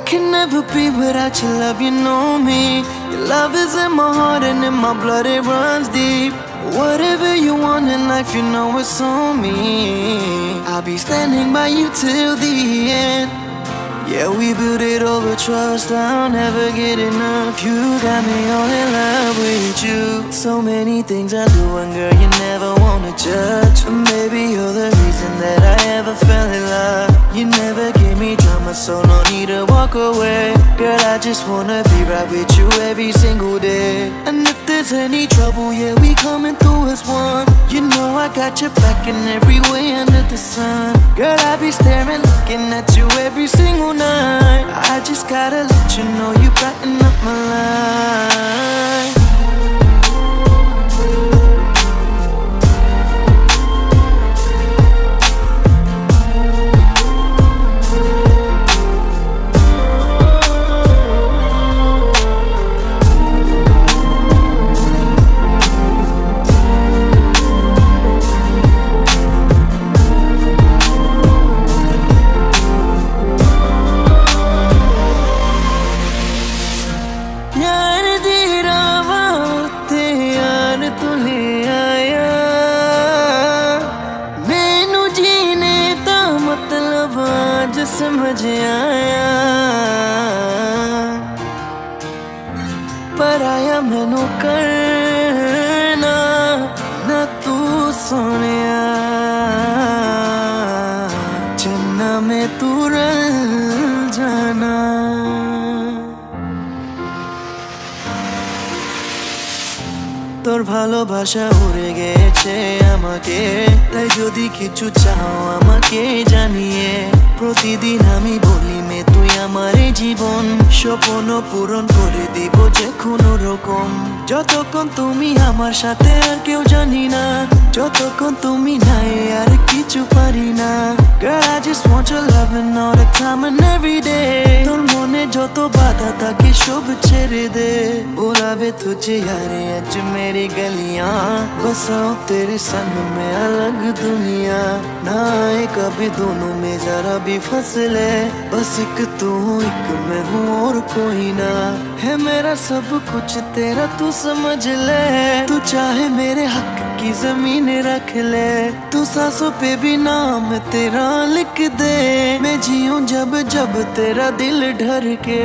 can never be without your love, you know me. Your love is in my heart and in my blood, it runs deep. Whatever you want in life, you know it's on me. I'll be standing by you till the end. Yeah, we built it over trust, I'll never get enough. You got me all in love with you. So many things I do and girl, you never wanna judge. Maybe you're the reason that I ever fell in love. You never gave me drama, so no need to walk away. Girl, I just wanna be right with you every single day. And if there's any trouble, yeah, we coming through as one. You know I got your back in every way under the sun. Girl, I be staring, looking at you every single night. I just gotta let you know you brighten up my life. समझ आया पर आया मैनू करना ना तू सोनिया चन्ना में तू रल जाना তোর ভালোবাসা উড়ে গেছে আমাকে তাই যদি কিছু চাও আমাকে জানিয়ে প্রতিদিন আমি বলি মে তুই আমার জীবন স্বপ্ন পূরণ করে দিব যে কোনো রকম যতক্ষণ তুমি আমার সাথে আর কেউ জানি না যতক্ষণ তুমি নাই আর কিছু পারি না Girl I just want your loving all the time and every day তোর মনে যত বাধা থাকে সব ছেড়ে দে बुलावे तुझे यारे आज मेरी गलियां बसाओ तेरे संग में अलग दुनिया ना आए कभी दोनों में जरा भी फसले बस एक तू एक मैं हूँ और कोई ना है मेरा सब कुछ तेरा तू समझ ले तू चाहे मेरे हक की जमीन रख ले तू सांसों पे भी नाम तेरा लिख दे मैं जीऊं जब जब तेरा दिल ढर के